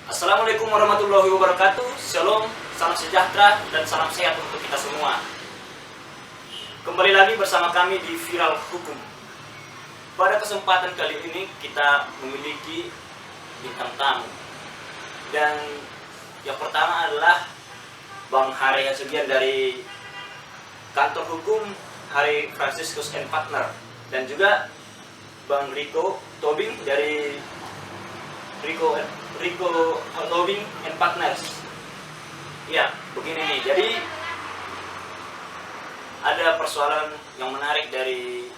Assalamualaikum warahmatullahi wabarakatuh. Shalom, salam sejahtera dan salam sehat untuk kita semua. Kembali lagi bersama kami di Viral Hukum. Pada kesempatan kali ini kita memiliki bintang tamu. Dan yang pertama adalah Bang Hari Hasugian dari kantor hukum Hari Franciscus and Partner, dan juga Bang Rico Tobing dari Rico Tobing and Partners. Ya, begini nih. Jadi ada persoalan yang menarik dari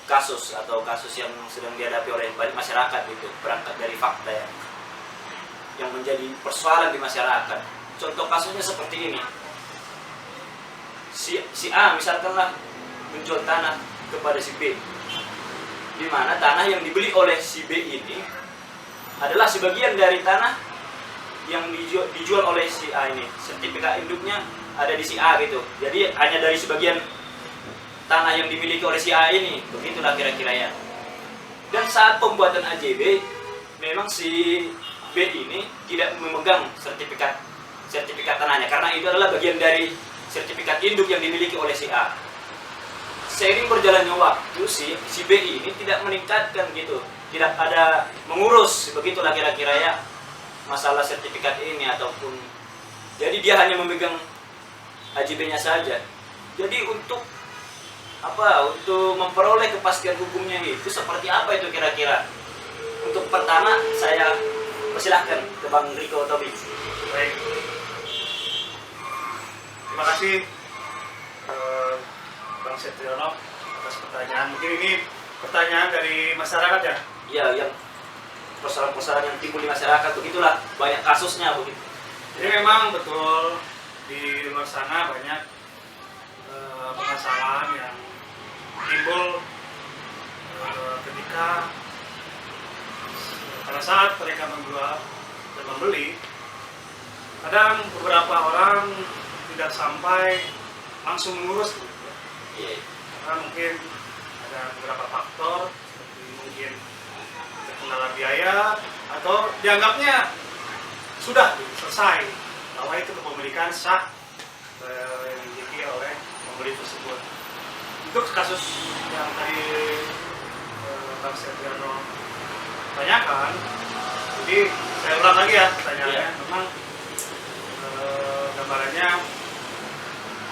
kasus yang sedang dihadapi oleh banyak masyarakat itu, berangkat dari fakta ya, yang menjadi persoalan di masyarakat. Contoh kasusnya seperti ini. Si A misalkanlah menjual tanah kepada si B, di mana tanah yang dibeli oleh si B ini adalah sebagian dari tanah yang dijual oleh si A ini. Sertifikat induknya ada di si A gitu. Jadi hanya dari sebagian tanah yang dimiliki oleh si A ini. Begitulah kira-kira ya. Dan saat pembuatan AJB, memang si B ini tidak memegang sertifikat tanahnya, karena itu adalah bagian dari sertifikat induk yang dimiliki oleh si A. Seiring berjalannya waktu, si B ini tidak meningkatkan gitu, tidak ada mengurus, begitulah kira-kira ya, masalah sertifikat ini ataupun, jadi dia hanya memegang AJB-nya saja. Jadi untuk memperoleh kepastian hukumnya itu seperti apa itu kira-kira? Untuk pertama saya persilahkan ke Bang Rico Tobing. Baik. Terima kasih Bang Setiono atas pertanyaan. Mungkin ini pertanyaan dari masyarakat ya? Ya, yang persoalan-persoalan yang timbul di masyarakat, begitulah, banyak kasusnya begitu. Jadi memang betul di luar sana banyak permasalahan yang timbul ketika pada saat mereka menjual dan membeli. Kadang beberapa orang tidak sampai langsung mengurus gitu ya. Iya. Karena mungkin ada beberapa faktor, seperti mungkin terkendala biaya atau dianggapnya sudah selesai bahwa itu kepemilikan sah yang dimiliki oleh pembeli tersebut. Untuk kasus yang tadi Bang Setiono tanyakan, jadi saya ulang lagi ya pertanyaannya. Memang gambarannya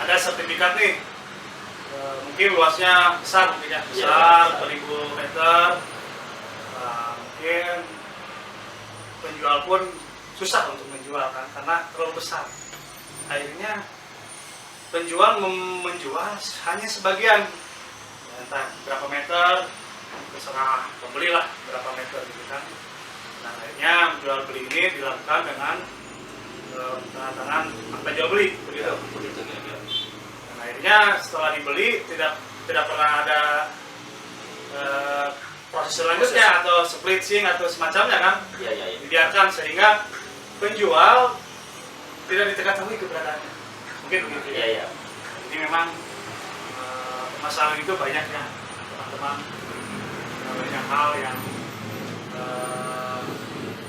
ada sertifikat nih, mungkin luasnya besar, mungkin ya, besar 1000 meter. Mungkin penjual pun susah untuk menjual kan, karena terlalu besar. Akhirnya penjual menjual hanya sebagian, entah berapa meter, terserah pembeli lah berapa meter gitu kan. Nah, akhirnya jual beli ini dilakukan dengan tanda-tangan akta jual beli begitu. Dan akhirnya setelah dibeli tidak pernah ada proses selanjutnya atau splitting atau semacamnya kan. Iya. Dibiarkan sehingga penjual tidak diketahui keberadaannya. Mungkin begitu ya. Iya. Jadi memang masalah itu banyak ya teman-teman, banyak hal yang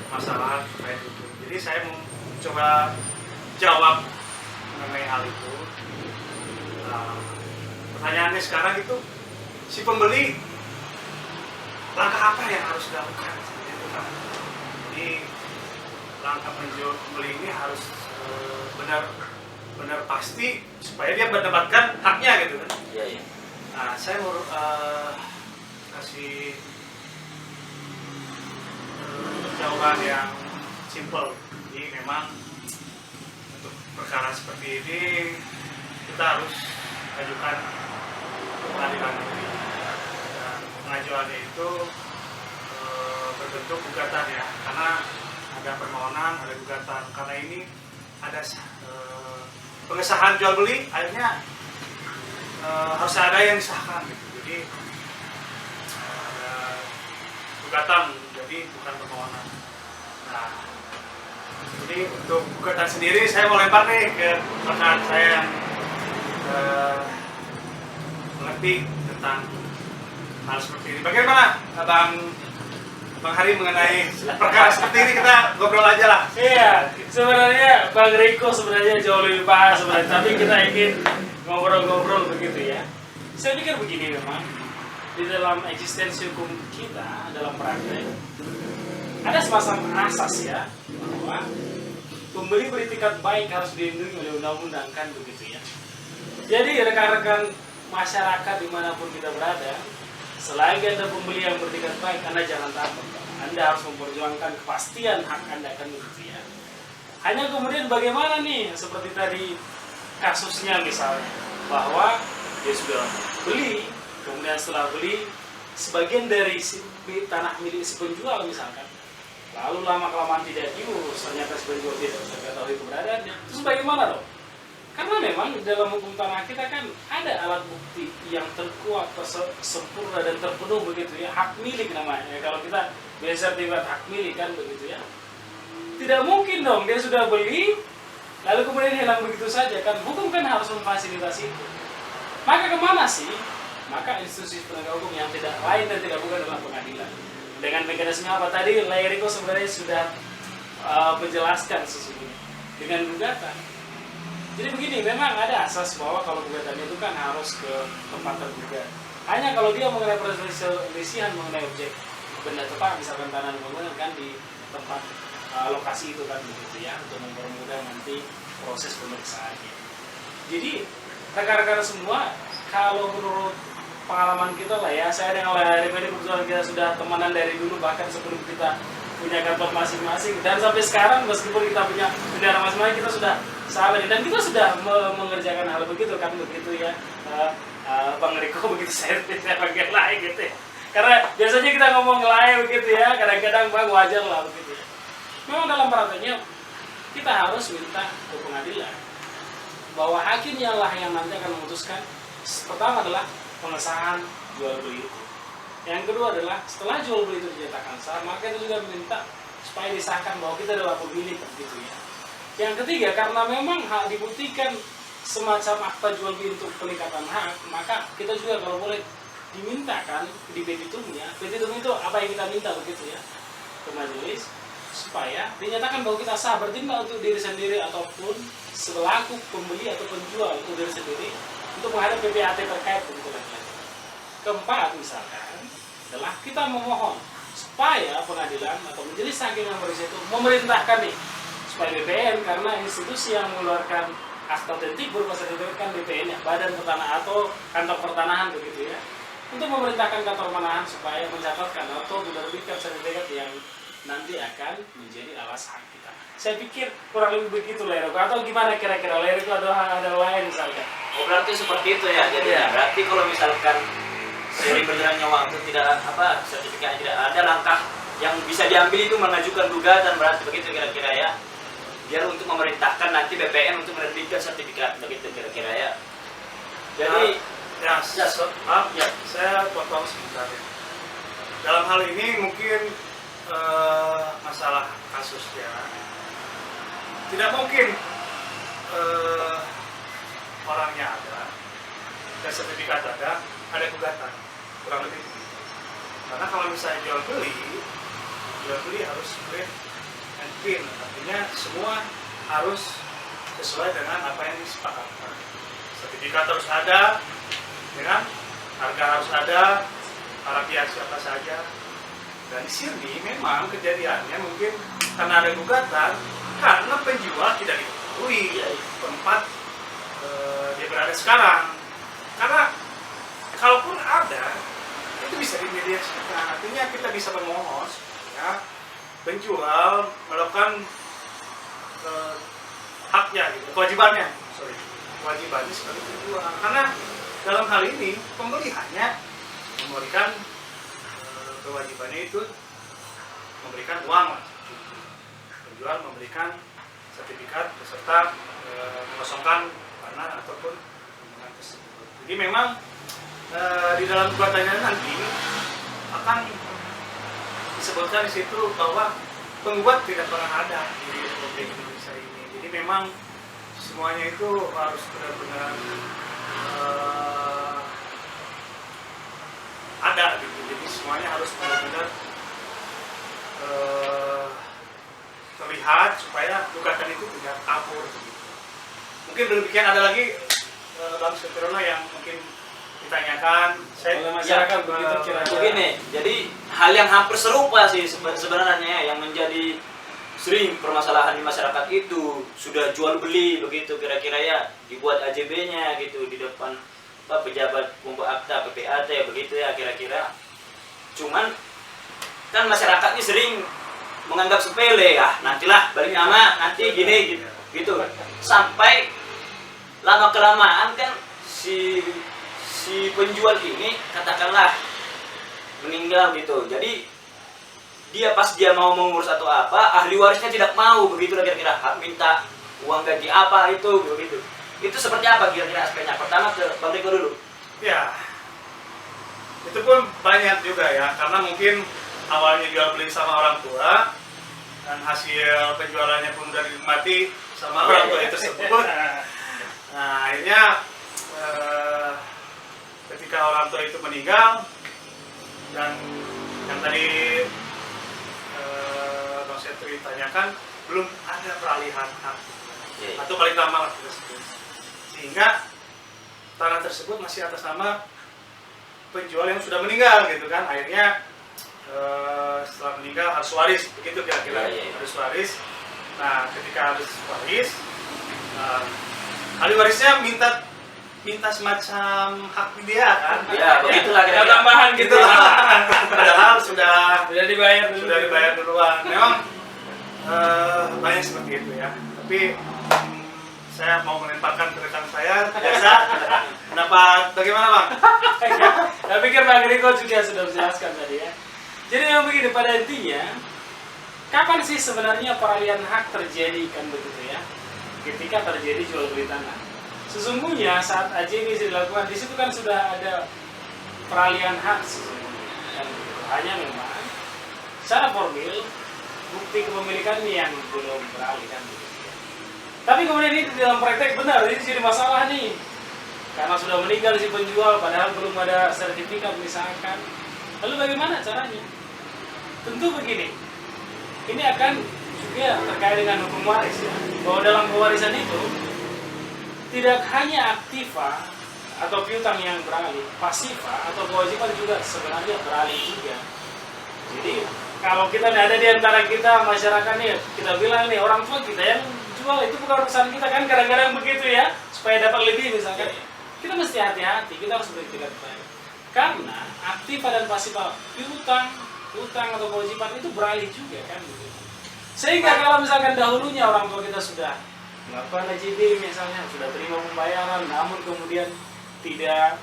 masalah terkait itu. Jadi saya mau coba jawab mengenai hal itu. Pertanyaannya sekarang itu, si pembeli langkah apa yang harus dilakukan? Jadi langkah pembeli ini harus benar pasti supaya dia mendapatkan haknya gitu kan. Iya. Nah, saya mau kasih jawaban yang simple. Jadi memang untuk perkara seperti ini kita harus ajukan ke pengadilan negeri. Dan pengajuannya itu berbentuk gugatan ya, karena ada permohonan, ada gugatan. Karena ini ada pengesahan jual beli, akhirnya harus ada yang disahkan gitu. Jadi ada gugatan, jadi bukan permohonan. Nah, jadi untuk gugatan sendiri saya mau lempar nih ke rekan saya yang mengerti tentang hal seperti ini. Bagaimana Bang Bang Hari mengenai perkara seperti ini kita ngobrol aja lah. Iya, sebenarnya Bang Riko sebenarnya jauh lebih paham sebenarnya, tapi kita ingin ngobrol-ngobrol begitu ya. Saya pikir begini memang, di dalam eksistensi hukum kita, dalam praktek, ada semacam asas ya, bahwa pembeli beretikat baik harus dilindungi oleh undang-undang kan begitu ya. Jadi rekan-rekan masyarakat dimanapun kita berada, selagi Anda pembeli yang beretikat baik, Anda jangan takut. Anda harus memperjuangkan kepastian hak Anda kan begitu ya. Hanya kemudian bagaimana nih, seperti tadi kasusnya misalnya, bahwa dia sudah beli, kemudian setelah beli, sebagian dari tanah milik si penjual misalkan, lalu lama-kelamaan tidak diurus, ternyata si penjual tidak mengetahui keberadaannya, terus bagaimana dong? Karena memang dalam hukum tanah kita kan ada alat bukti yang terkuat, sempurna dan terpenuh begitu ya, hak milik namanya. Kalau kita biasa sertifikat hak milik kan begitu ya. Tidak mungkin dong dia sudah beli lalu kemudian hilang begitu saja kan. Hukum kan harus memfasilitasi itu. Maka kemana sih? Maka institusi penegak hukum yang tidak lain dan tidak bukan adalah pengadilan. Dengan mekanisme apa tadi, Lairiko sebenarnya sudah menjelaskan sesungguhnya dengan gugatan. Jadi begini, memang ada asas bahwa kalau gugatan itu kan harus ke tempat tergugat. Hanya kalau dia mengenai perselisihan mengenai objek benda tetap, misalkan tanah dan bangunan kan di tempat lokasi itu kan begitu ya, untuk mempermudah nanti proses pemeriksaannya. Jadi rekan-rekan semua, kalau menurut pengalaman kita lah ya, saya dengan RPD kebetulan kita sudah temenan dari dulu, bahkan sebelum kita punya kantor masing-masing, dan sampai sekarang meskipun kita punya bendera masing-masing, kita sudah sahabat dan kita sudah mengerjakan hal begitu kan begitu ya. Bang Riko begitu saya pakai lain gitu ya. Karena biasanya kita ngomong lain begitu ya, kadang-kadang Bang wajar lah begitu ya. Memang dalam prakteknya kita harus minta ke pengadilan bahwa hakimnya lah yang nanti akan memutuskan. Pertama adalah pengesahan jual beli itu. Yang kedua adalah setelah jual beli itu dinyatakan sah, maka kita juga minta supaya disahkan bahwa kita adalah pemilik begitu ya. Yang ketiga, karena memang hak dibuktikan semacam akta jual beli untuk peningkatan hak, maka kita juga kalau boleh dimintakan di petitumnya. Petitum itu apa yang kita minta begitu ya ke majelis, supaya dinyatakan bahwa kita sah bertindak untuk diri sendiri ataupun selaku pembeli atau penjual untuk diri sendiri untuk menghadap PPAT terkait begitu lagi. Keempat misalkan adalah kita memohon supaya pengadilan atau majelis hakim yang berisi itu memerintahkan nih supaya BPN, karena institusi yang mengeluarkan akta autentik berupa sertifikat kan BPN ya, Badan Pertanahan atau Kantor Pertanahan begitu ya, untuk memerintahkan kantor pertanahan supaya mencatatkan atau menerbitkan sertifikat yang nanti akan menjadi alas hak kita. Saya pikir kurang lebih begitu Lairiko, atau gimana kira-kira Lairiko ada lain misalkan? Oh berarti seperti itu ya, jadi Ya. berarti kalau misalkan seiring berjalannya waktu tidak sertifikatnya tidak ada, langkah yang bisa diambil itu mengajukan gugatan, berarti begitu kira-kira ya, biar untuk memerintahkan nanti BPN untuk menerbitkan sertifikat begitu kira-kira ya. Jadi maaf ya, saya potong sebentar ya. Dalam hal ini mungkin masalah kasusnya tidak mungkin orangnya ada dan sertifikat ada gugatan, kurang lebih begitu. Karena kalau misalnya jual beli harus clean and clean, artinya semua harus sesuai dengan apa yang disepakatkan. Sertifikat harus ada, dengan harga harus ada, para pihak siapa saja. Dan di sini memang kejadiannya mungkin karena ada gugatan, karena penjual tidak diketahui tempat dia berada sekarang. Karena kalaupun ada, itu bisa dimediasikan. Artinya kita bisa memohon ya, penjual melakukan haknya, gitu, kewajibannya sebagai penjual. Karena dalam hal ini pembeli hanya memberikan kewajibannya itu memberikan uang, penjual memberikan sertifikat beserta mengosongkan tanah ataupun bangunan tersebut. Jadi memang di dalam gugatannya nanti akan disebutkan di situ bahwa penggugat tidak pernah ada di Republik Indonesia ini. Jadi memang semuanya itu harus benar-benar ada gitu. Jadi semuanya harus benar-benar lihat supaya gugatan itu tidak kabur. Mungkin demikian. Ada lagi Bang Sutrono yang mungkin ditanyakan. Oleh masyarakat begitu kira-kira. Begini, jadi hal yang hampir serupa sih sebenarnya yang menjadi sering permasalahan di masyarakat itu sudah jual beli begitu kira-kira ya, dibuat AJB-nya gitu di depan pejabat pembuat akta PPAT begitu ya kira-kira. Cuman kan masyarakatnya sering menganggap sepele, ah nantilah balik nama nanti gini gitu sampai lama kelamaan kan si penjual ini katakanlah meninggal gitu. Jadi dia pas dia mau mengurus atau apa, ahli warisnya tidak mau begitu kira-kira, minta uang ganti apa itu begitu. Itu seperti apa kira-kira aspeknya? Pertama ke Bang Riko dulu. Ya, itu pun banyak juga ya, karena mungkin awalnya jual beli sama orang tua dan hasil penjualannya pun udah dinikmati sama orang tua itu tersebut. Nah akhirnya ketika orang tua itu meninggal dan yang tadi Bang Setri tanyakan, belum ada peralihan hak atau paling lama lah tersebut, sehingga tanah tersebut masih atas nama penjual yang sudah meninggal gitu kan. Akhirnya setelah meninggal harus waris begitu kira-kira. Harus waris. Nah ketika harus waris, ahli warisnya minta semacam hak dia kan. Ya begitulah kira-kira. Tambahan gitu. Padahal sudah dibayar dulu. sudah dibayar duluan. Memang banyak seperti itu ya. Tapi saya mau melemparkan ke rekan saya biasa. Bagaimana Bang? Saya pikir Bang Riko juga sudah menjelaskan tadi ya. Jadi memang begini, pada intinya kapan sih sebenarnya peralihan hak terjadi kan begitu ya? Ketika terjadi jual beli tanah. Sesungguhnya saat AJB dilakukan di situ kan sudah ada peralihan hak sesungguhnya. Dan hanya memang secara formil bukti kepemilikannya yang belum beralih kan begitu ya. Tapi kemudian ini dalam praktek benar, ini jadi masalah nih. Karena sudah meninggal si penjual padahal belum ada sertifikat misalkan. Lalu bagaimana caranya? Tentu begini. Ini akan juga terkait dengan hukum waris ya. Bahwa dalam pewarisan itu tidak hanya aktiva atau piutang yang beralih, pasifa atau kewajiban juga sebenarnya beralih juga. Jadi kalau kita ada di antara kita masyarakat nih, kita bilang nih orang tua kita yang jual itu bukan urusan kita kan, kadang-kadang begitu ya, supaya dapat lebih misalkan. Kita mesti hati-hati, kita harus berpikir baik. Karena aktiva dan pasifa piutang atau kewajiban itu beralih juga kan. Sehingga kalau misalkan dahulunya orang tua kita sudah melakukan AJB misalnya, sudah terima pembayaran, namun kemudian tidak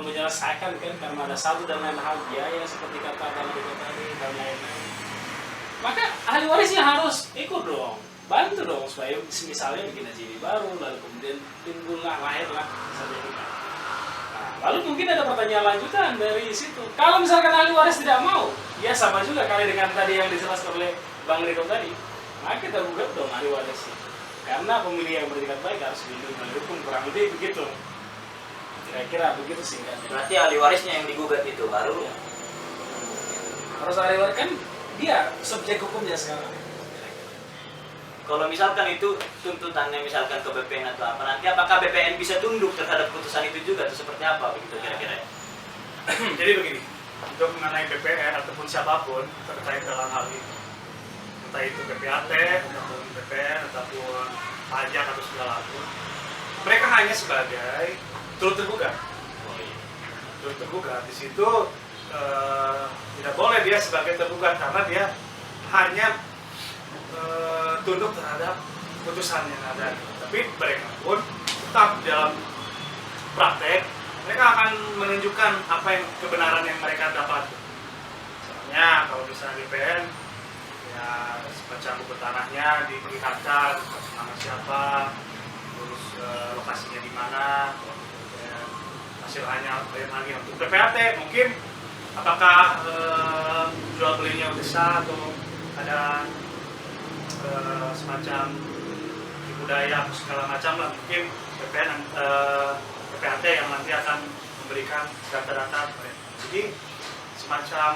menyelesaikan kan karena ada satu dan lain hal biaya seperti kata Bang Riko tadi dan lain-lain, maka ahli warisnya harus ikut dong, bantu dong supaya misalnya bikin AJB baru, lalu kemudian timbullah lahirlah sertifikat. Nah, lalu mungkin ada pertanyaan lanjutan dari situ. Kalau misalkan ahli waris tidak mau, ya sama juga kali dengan tadi yang dijelaskan oleh Bang Riko tadi, maka kita gugat dong ahli waris. Karena pemilih yang bertingkat baik harus dilindungi oleh hukum, kurang lebih begitu. Kira-kira begitu singkatnya. Berarti ahli warisnya yang digugat itu baru ya. Harus ahli waris kan dia subjek hukumnya sekarang. Kalau misalkan itu tuntutannya misalkan ke BPN atau apa, nanti apakah BPN bisa tunduk terhadap putusan itu juga atau seperti apa begitu kira-kira? Jadi begini, untuk mengenai BPN ataupun siapapun terkait dalam hal ini, entah itu PPAT ataupun BPN ataupun pajak atau segala pun, mereka hanya sebagai turut tergugat. Turut tergugat di situ tidak boleh dia sebagai tergugat karena dia hanya tunduk terhadap putusan yang ada. Tapi mereka pun tetap dalam praktek mereka akan menunjukkan apa yang kebenaran yang mereka dapat. Misalnya kalau misalnya BPN ya semacam buku tanahnya diperlihatkan nama siapa, terus lokasinya di mana, hasilnya lagi. Untuk PPAT mungkin apakah jual belinya udah sah atau ada semacam budaya atau segala macam lah, mungkin PPAT yang nanti akan memberikan data-data. Jadi semacam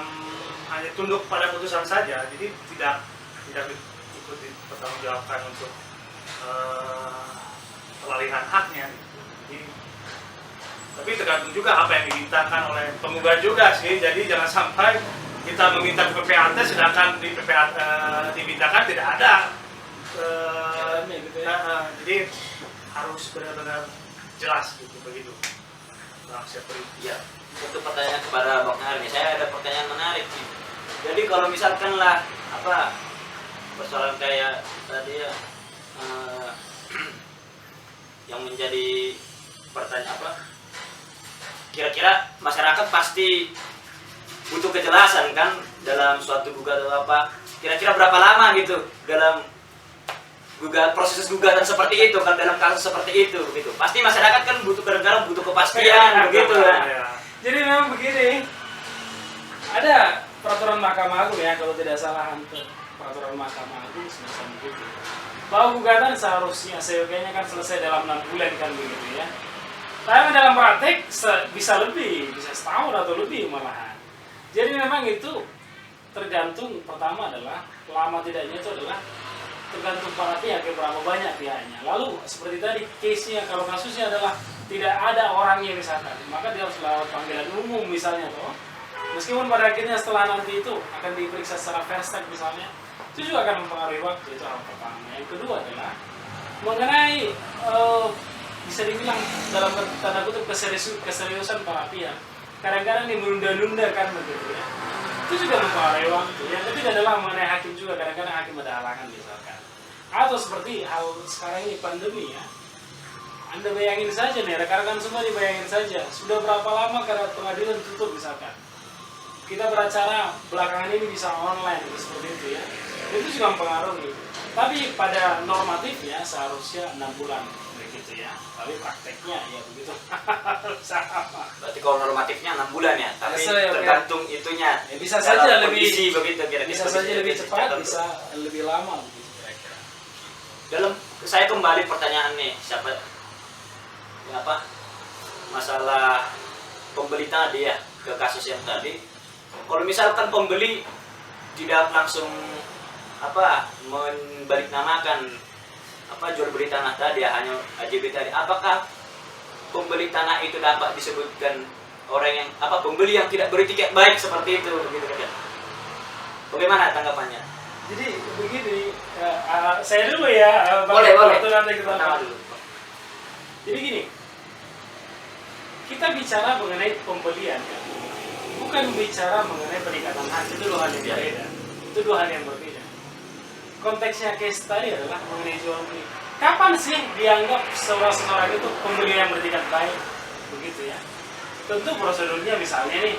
hanya tunduk pada putusan saja, jadi tidak ikut dipertanggungjawabkan untuk peralihan haknya. Jadi, tapi tergantung juga apa yang dimintakan oleh penggugat juga sih. Jadi jangan sampai kita meminta ke PPAT sedangkan di PPAT dimintakan tidak ada. Gitu ya. Jadi harus benar-benar jelas gitu begitu. Nah, Ya, untuk pertanyaan kepada Bang Arni, saya ada pertanyaan menarik nih. Jadi kalau misalkan lah apa persoalan kayak tadi ya yang menjadi pertanyaan apa? Kira-kira masyarakat pasti butuh kejelasan kan dalam suatu gugatan apa? Kira-kira berapa lama gitu dalam proses gugatan seperti itu kan dalam kasus seperti itu gitu. Pasti masyarakat kan butuh kadang-kadang butuh kepastian begitu kan. Jadi memang begini, ada peraturan Mahkamah Agung ya kalau tidak salah untuk peraturan Mahkamah Agung semacam begitu. Bahwa gugatan seharusnya seyogianya kan selesai dalam 6 bulan kan begitu ya. Tapi dalam praktek bisa lebih, bisa setahun atau lebih malahan. Jadi memang itu tergantung pertama adalah lama tidaknya itu adalah tergantung para pihak berapa banyak pihaknya. Lalu seperti tadi case-nya kalau kasusnya adalah tidak ada orangnya misalkan, maka dia harus lewat panggilan umum misalnya toh. Meskipun pada akhirnya setelah nanti itu akan diperiksa secara first step misalnya, itu juga akan mempengaruhi waktu, itu hal pertama. Yang kedua adalah mengenai bisa dibilang dalam tanda kutip keseriusan para pihak. Kadang-kadang menunda-nunda kan begitu ya. Itu juga mempengaruhi waktu. Yang ketiga adalah mengenai hakim juga, kadang-kadang hakim ada halangan misalkan. Atau seperti hal sekarang ini pandemi ya. Anda bayangin saja nih, rekan-rekan semua dibayangin saja. Sudah berapa lama karena pengadilan tutup misalkan. Kita beracara belakangan ini bisa online seperti itu ya. Itu juga mempengaruhi. Tapi pada normatifnya seharusnya 6 bulan begitu ya. Tapi prakteknya ya begitu. Sama. Berarti kalau normatifnya 6 bulan ya, tapi tergantung itunya. Ya, bisa saja lebih begitu kira-kira. Bisa saja lebih cepat, bisa lebih lama begitu kira-kira. Dalam saya kembali pertanyaan nih, siapa ya apa masalah pembeli tadi ya ke kasus yang tadi. Kalau misalkan pembeli tidak langsung apa membaliknamakan apa jual beli tanah tadi ya, hanya AJB tadi, apakah pembeli tanah itu dapat disebutkan orang yang apa pembeli yang tidak beretiket baik seperti itu begitu kan? Bagaimana tanggapannya? Jadi begini, saya dulu ya, boleh. Nanti kita dulu. Jadi gini, kita bicara mengenai pembelian kan, bukan bicara mengenai peningkatan hak, itu dua hal yang berbeda. Itu dua hal yang berbeda. Konteksnya case tadi adalah mengenai jual beli. Kapan sih dianggap seseorang itu pembeli yang bertingkat baik? Begitu ya. Tentu prosedurnya misalnya nih,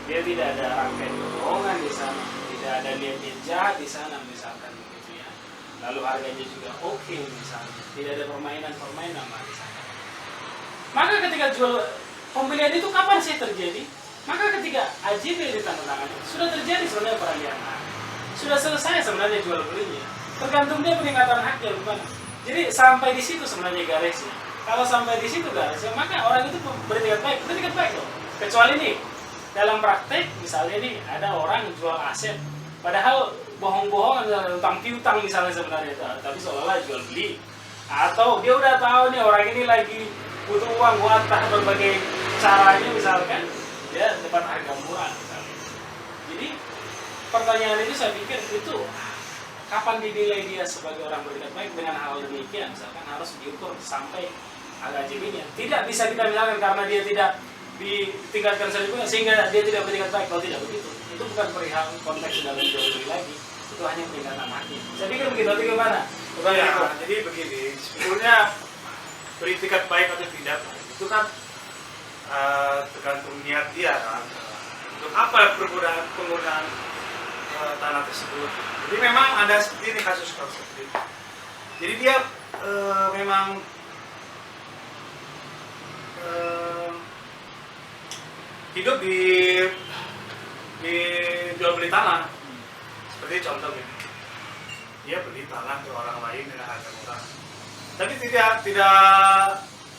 dia tidak ada rangkaian kebohongan di sana, tidak ada niat jahat di sana misalkan begitu ya. Lalu harganya juga oke misalnya, tidak ada permainan di sana. Maka ketika jual pembelian itu kapan sih terjadi? Maka ketika AJB ditandatangani sudah terjadi sebenarnya peralihan hak. Sudah selesai sebenarnya jual belinya. Tergantung dia peningkatan haknya bukan. Jadi sampai di situ sebenarnya garisnya. Kalau sampai di situ garisnya, maka orang itu bertingkat baik loh. Kecuali nih dalam praktek misalnya nih ada orang jual aset, padahal bohong-bohongan utang piutang misalnya sebenarnya, tapi seolah-olah jual beli. Atau dia udah tahu nih orang ini lagi butuh uang buat berbagai caranya misalkan, dia dapat harga murah misalnya. Jadi pertanyaan ini saya pikir itu kapan dinilai dia sebagai orang bertindak baik dengan hal demikian, misalkan harus diukur sampai AJB-nya. Tidak bisa kita misalkan karena dia tidak ditingkatkan sehingga dia tidak bertindak baik, kalau tidak begitu. Itu bukan perihal konteks dalam jual beli lagi, itu hanya peningkatan haknya. Saya pikir begitu, atau gimana? Ya, jadi begini, sebetulnya beritikat baik atau tidak itu kan tergantung niat dia kan. Untuk apa penggunaan tanah tersebut. Jadi memang ada seperti ini kasus seperti ini. Jadi dia memang hidup di jual beli tanah. Seperti contoh ini, dia beli tanah ke orang lain dengan harga murah, tapi tidak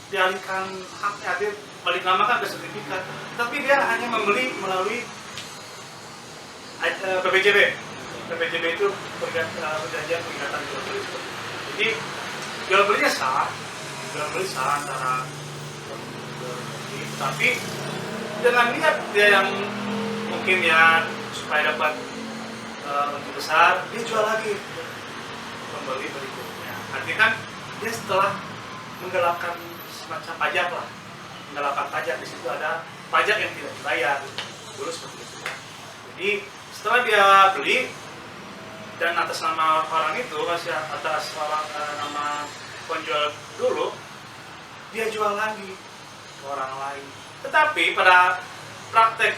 dialihkan haknya, dia balik namakan ke sertifikat, tapi dia hanya membeli melalui PPJB. PPJB itu perjanjian pengikatan jual beli seperti itu. Jadi jual belinya sah, jual beli sah antara tapi dengan niat dia yang mungkin ya supaya dapat untung besar, dia jual lagi pembeli berikutnya. Artinya kan dia setelah menggelapkan semacam pajak lah, menggelapkan pajak, di situ ada pajak yang tidak dibayar dulu seperti itu. Jadi setelah dia beli dan atas nama orang itu, masih atas nama penjual dulu, dia jual lagi ke orang lain. Tetapi pada praktek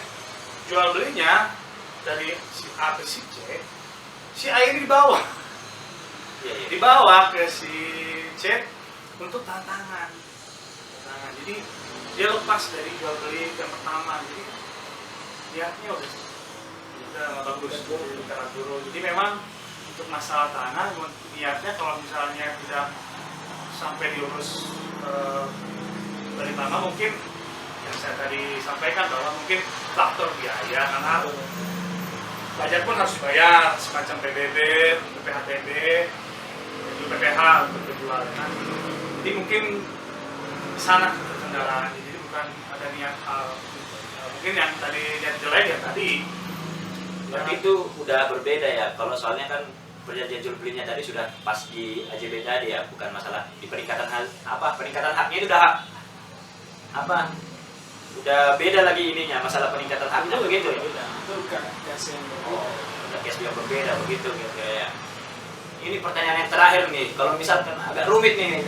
jual belinya dari si A ke si C, si A ini dibawa, dibawa ke si C untuk tantangan. Jadi dia lepas dari jual beli yang pertama, jadi niatnya udah bagus, udah turun. Jadi memang untuk masalah tanah, niatnya kalau misalnya tidak sampai diurus dari tanah, mungkin yang saya tadi sampaikan bahwa mungkin faktor biaya, karena pajak pun harus dibayar semacam PBB, PHTB, dan PPH untuk penjual. Jadi mungkin sana kendaraannya, jadi bukan ada niat mungkin yang tadi niat jelek ya tadi. Berarti itu udah berbeda ya, kalau soalnya kan perjanjian jual belinya tadi sudah pas di AJB tadi ya, bukan masalah di peningkatan peningkatan haknya itu udah udah beda lagi ininya, masalah peningkatan haknya begitu ya. Itu case yang berbeda. Oh, udah case yang berbeda begitu ya. Ini pertanyaan yang terakhir nih, kalau misalkan agak rumit nih.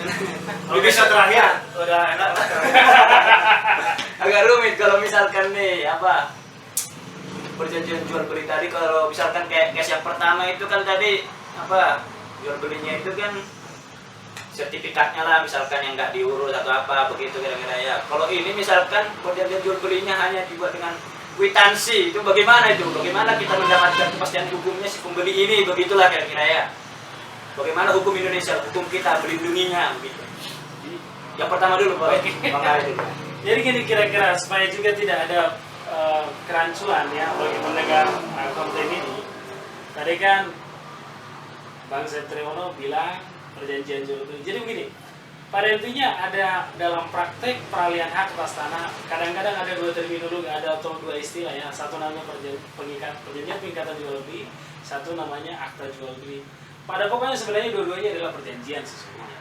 Kalau bisa terakhir, udah enak. Agak rumit kalau misalkan nih perjanjian jual beli tadi, kalau misalkan kayak case yang pertama itu kan tadi jual belinya itu kan sertifikatnya lah misalkan yang nggak diurus atau begitu kira-kira ya. Kalau ini misalkan perjanjian jual belinya hanya dibuat dengan kwitansi, itu bagaimana itu? Bagaimana kita mendapatkan kepastian hukumnya si pembeli ini, begitulah kira-kira ya. Bagaimana hukum Indonesia, hukum kita melindunginya begitu. Yang pertama dulu Pak. Jadi gini kira-kira supaya juga tidak ada kerancuan ya bagi pendengar konten ini. Tadi kan Bang Setriono bilang perjanjian jual beli. Jadi begini, pada intinya ada dalam praktek peralihan hak atas tanah, kadang-kadang ada dua terminologi, ada atau dua istilah ya. Satu namanya perjanjian pengikatan jual beli, satu namanya akta jual beli. Pada pokoknya sebenarnya dua-duanya adalah perjanjian sesungguhnya.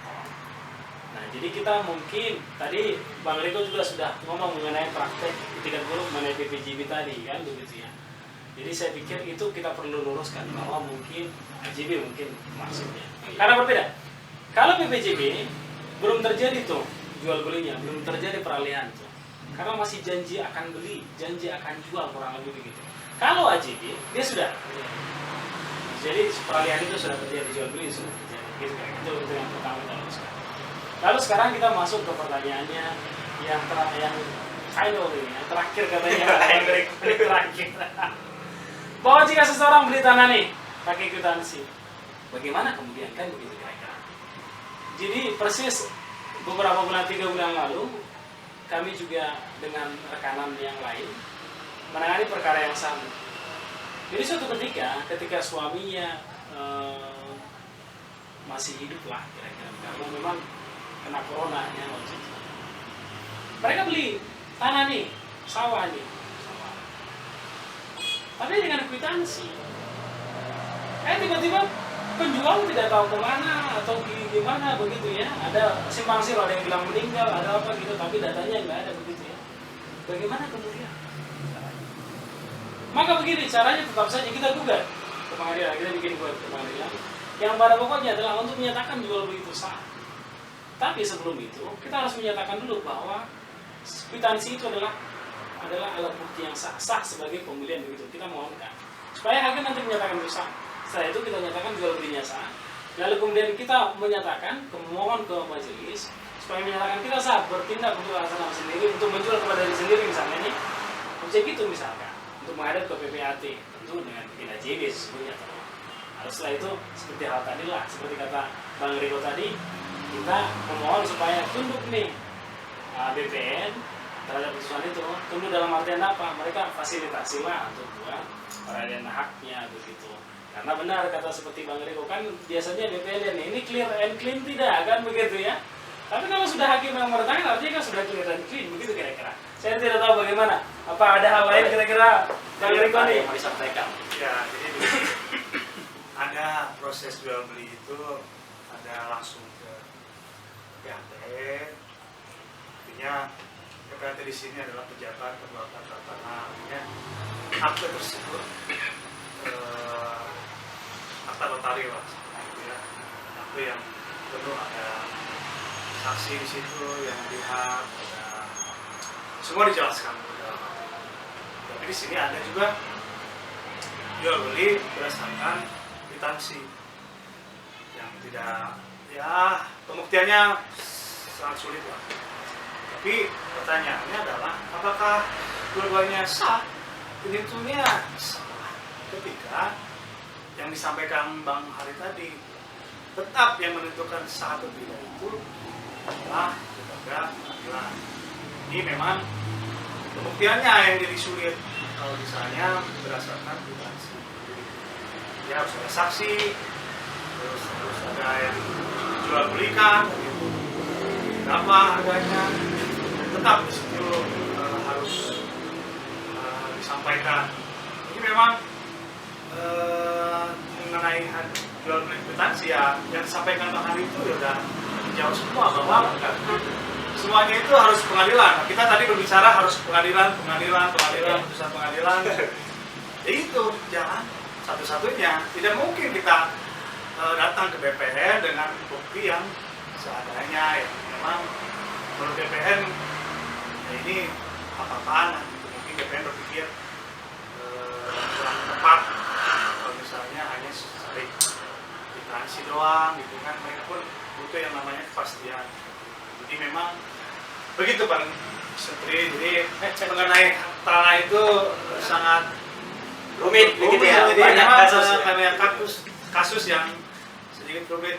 Nah, jadi kita mungkin tadi Bang Riko juga sudah ngomong mengenai praktek tingkat buruk mengenai PPJB tadi kan begitu ya. Jadi saya pikir itu kita perlu luruskan bahwa mungkin AJB mungkin maksudnya. Karena berbeda. Kalau PPJB belum terjadi tuh jual belinya, belum terjadi peralihan tuh. Karena masih janji akan beli, janji akan jual kurang lebih begitu. Kalau AJB dia sudah. Jadi peralihan itu sudah terjadi, jual beli sudah terjadi. Gitu kan. Itu yang pertama kita luruskan. Lalu sekarang kita masuk ke pertanyaannya yang final ini, yang terakhir katanya yang terakhir. Bahwa jika seseorang beli tanah nih pakai kwitansi, bagaimana kemudian kan begitu kira-kira. Jadi persis beberapa bulan 3 bulan lalu kami juga dengan rekanan yang lain menangani perkara yang sama. Jadi suatu ketika suaminya masih hidup lah kira-kira, karena memang kena corona ya waktu itu. Mereka beli tanah nih, sawah nih, tapi dengan kwitansi. Tiba-tiba penjual tidak tahu kemana atau gimana begitu ya. Ada simpang siur, ada yang bilang meninggal, ada apa gitu, tapi datanya nggak ada begitu ya. Bagaimana kemudian? Maka begini caranya, tetap saja kita gugat ke pengadilan, kita bikin gugat ke pengadilan. Yang pada pokoknya adalah untuk menyatakan jual beli itu sah. Tapi sebelum itu kita harus menyatakan dulu bahwa kwitansi itu adalah alat bukti yang sah sebagai pembelian begitu. Kita mohonkan supaya hakim nanti menyatakan itu sah. Setelah itu kita nyatakan jual belinya sah. Lalu kemudian kita menyatakan memohon ke majelis supaya menyatakan kita sah bertindak untuk alasan sendiri, untuk menjual kepada diri sendiri misalnya ini objek itu misalkan untuk menghadap ke PPAT tentu dengan bikin AJB sesungguhnya. Lalu setelah itu seperti hal tadi lah, seperti kata Bang Riko tadi, kita memohon supaya tunduk nih BPN terhadap putusan itu. Tunduk dalam artian apa? Mereka fasilitasi lah untuk buat peralihan haknya begitu. Karena benar kata seperti Bang Riko kan biasanya BPN ini clear and clean tidak kan begitu ya. Tapi kalau sudah hakim yang bertangan artinya kan sudah clear and clean begitu kira-kira. Saya tidak tahu bagaimana. Apa ada hal lain kira-kira Bang Riko nih? Yang mau disampaikan. Ya, jadi begini. Ada proses jual beli itu ada langsung ke PAT. Artinya PAT di sini adalah pejabat pengelola tata tanah. Artinya akte tersebut akta notari lah. Gitu ya. Akte yang perlu ada saksi di situ yang melihat, ada semua dijelaskan. Tapi di sini ada juga jual beli berdasarkan kwitansi yang tidak, ya pembuktiannya sangat sulit lah. Tapi pertanyaannya adalah apakah dua-duanya sah? Ini salah ketika yang disampaikan Bang Hari tadi tetap yang menentukan sah atau tidak itu adalah lembaga pengadilan. Ini memang pembuktiannya yang jadi sulit kalau misalnya berdasarkan kwitansi. Ya harus ada saksi, terus ada yang jual belikan, gitu. Berapa harganya, tetap di situ harus disampaikan. Jadi memang mengenai jual beli kwitansi ya yang disampaikan Bang Hari itu ya udah jauh semua bahwa semuanya itu harus pengadilan. Kita tadi berbicara harus pengadilan, putusan pengadilan. Ya itu jalan satu-satunya. Tidak mungkin kita datang ke BPN dengan bukti yang seadanya. Ya memang menurut BPN ya ini apa-apaan. Mungkin BPN berpikir kurang tepat kalau misalnya hanya saling kwitansi doang gitu kan. Mereka pun butuh yang namanya kepastian. Jadi memang begitu Bang Setri. Jadi mengenai tanah itu sangat Rumit begitu ya. Jadi Banyak memang kasus ya. karena kasus yang sedikit rumit,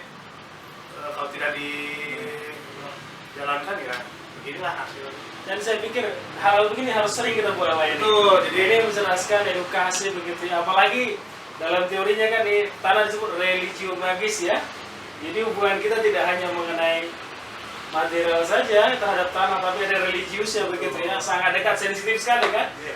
kalau tidak dijalankan ya beginilah hasilnya. Dan saya pikir hal begini harus sering kita buat ini. Betul, Jadi ini menjelaskan edukasi begitu ya. Apalagi dalam teorinya kan di tanah disebut religio magis ya. Jadi hubungan kita tidak hanya mengenai material saja terhadap tanah, tapi ada religius ya begitu ya. Sangat dekat, sensitif sekali kan. Iya.